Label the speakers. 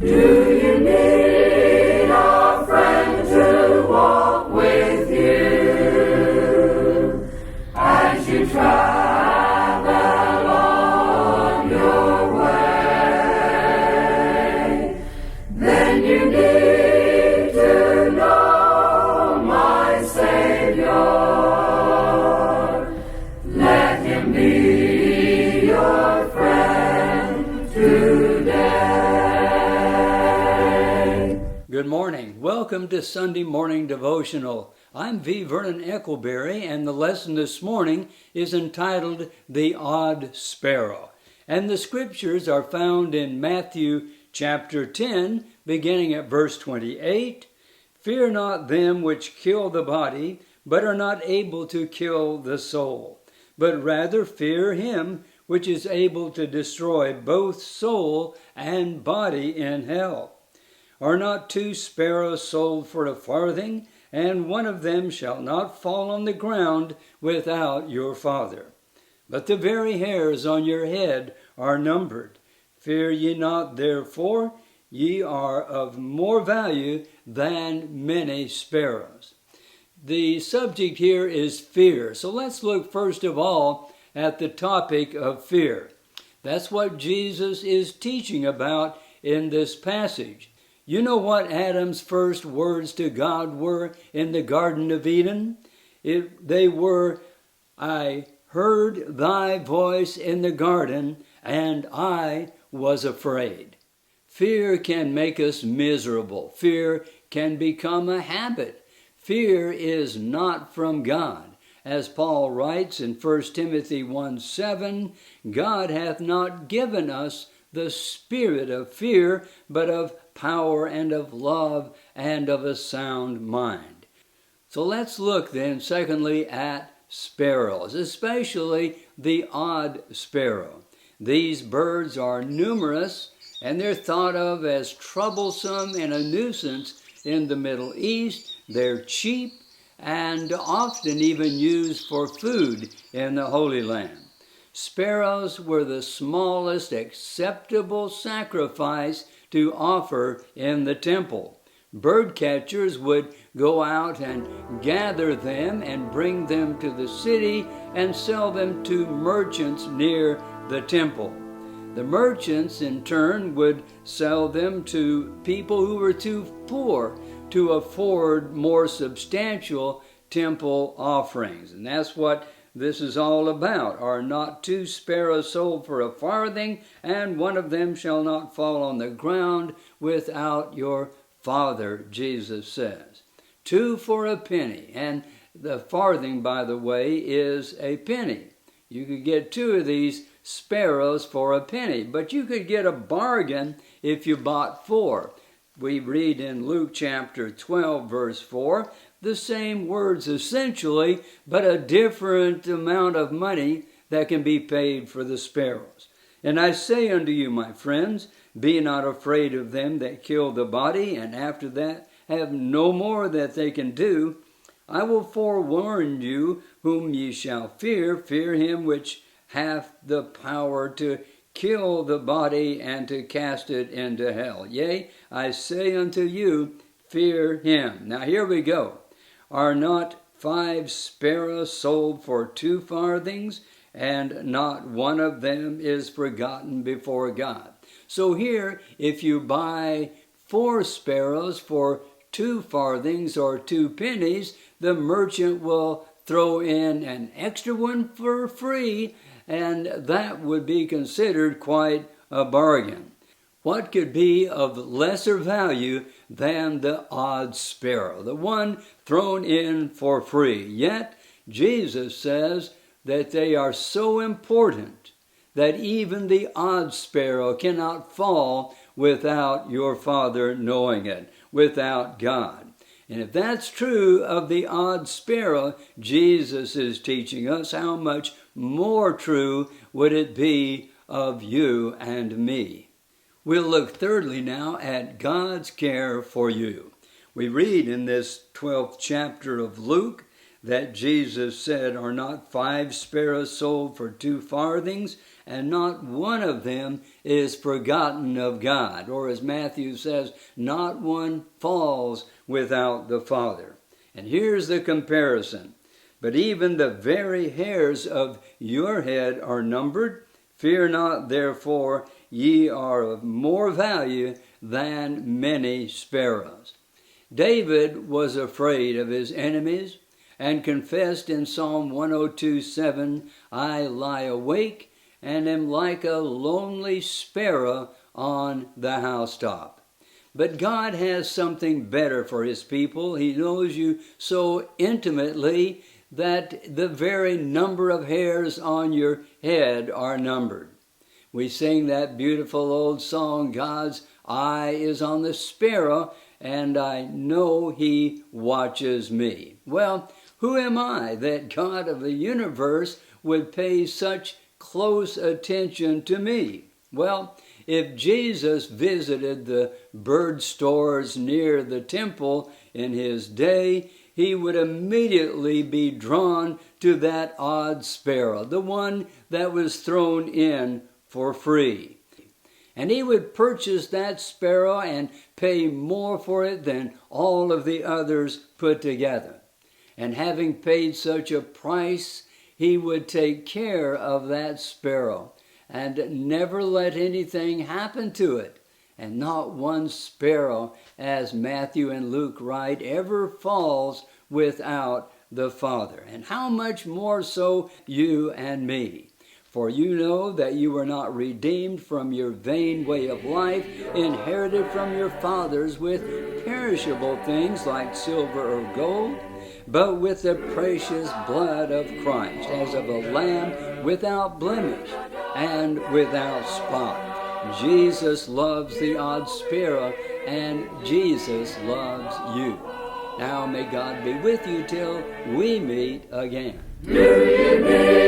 Speaker 1: Do you need a friend to walk with you as you travel on your way? Then you need to know my Savior. Let him be your friend today.
Speaker 2: Good morning. Welcome to Sunday Morning Devotional. I'm V. Vernon Eckleberry, and the lesson this morning is entitled The Odd Sparrow. And the scriptures are found in Matthew chapter 10, beginning at verse 28. Fear not them which kill the body, but are not able to kill the soul, but rather fear him which is able to destroy both soul and body in hell. Are not 2 sparrows sold for a farthing, and one of them shall not fall on the ground without your Father? But the very hairs on your head are numbered. Fear ye not, therefore, ye are of more value than many sparrows. The subject here is fear. So let's look first of all at the topic of fear. That's what Jesus is teaching about in this passage. You know what Adam's first words to God were in the Garden of Eden? They were, I heard thy voice in the garden, and I was afraid. Fear can make us miserable. Fear can become a habit. Fear is not from God. As Paul writes in 1 Timothy 1:7, God hath not given us the spirit of fear, but of power and of love and of a sound mind. So let's look then, secondly, at sparrows, especially the odd sparrow. These birds are numerous, and they're thought of as troublesome and a nuisance in the Middle East. They're cheap and often even used for food in the Holy Land. Sparrows were the smallest acceptable sacrifice to offer in the temple. Bird catchers would go out and gather them and bring them to the city and sell them to merchants near the temple. The merchants, in turn, would sell them to people who were too poor to afford more substantial temple offerings. And that's what this is all about. Are not 2 sparrows sold for a farthing, and one of them shall not fall on the ground without your Father, Jesus says. 2 for a penny. And the farthing, by the way, is a penny. You could get 2 of these sparrows for a penny, but you could get a bargain if you bought 4. We read in Luke chapter 12, verse 4, the same words essentially, but a different amount of money that can be paid for the sparrows. And I say unto you, my friends, be not afraid of them that kill the body, and after that have no more that they can do. I will forewarn you whom ye shall fear. Fear him which hath the power to kill the body and to cast it into hell. Yea, I say unto you, fear him. Now here we go. Are not 5 sparrows sold for 2 farthings, and not one of them is forgotten before God? So here, if you buy 4 sparrows for 2 farthings or 2 pennies, the merchant will throw in an extra one for free, and that would be considered quite a bargain. What could be of lesser value than the odd sparrow, the one thrown in for free? Yet Jesus says that they are so important that even the odd sparrow cannot fall without your Father knowing it, without God. And if that's true of the odd sparrow, Jesus is teaching us how much more true would it be of you and me. We'll look thirdly now at God's care for you. We read in this 12th chapter of Luke that Jesus said, "Are not 5 sparrows sold for 2 farthings, and not one of them is forgotten of God?" Or as Matthew says, "Not one falls without the Father." And here's the comparison. "But even the very hairs of your head are numbered. Fear not, therefore, ye are of more value than many sparrows." David was afraid of his enemies and confessed in Psalm 102:7, "I lie awake and am like a lonely sparrow on the housetop." But God has something better for his people. He knows you so intimately that the very number of hairs on your head are numbered. We sing that beautiful old song, "God's eye is on the sparrow, and I know he watches me." Well, who am I that God of the universe would pay such close attention to me? Well, if Jesus visited the bird stores near the temple in his day, he would immediately be drawn to that odd sparrow, the one that was thrown in for free. And he would purchase that sparrow and pay more for it than all of the others put together. And having paid such a price, he would take care of that sparrow and never let anything happen to it. And not one sparrow, as Matthew and Luke write, ever falls without the Father. And how much more so you and me? For you know that you were not redeemed from your vain way of life, inherited from your fathers with perishable things like silver or gold, but with the precious blood of Christ, as of a lamb without blemish and without spot. Jesus loves the odd sparrow, and Jesus loves you. Now may God be with you till we meet again.
Speaker 1: Do you need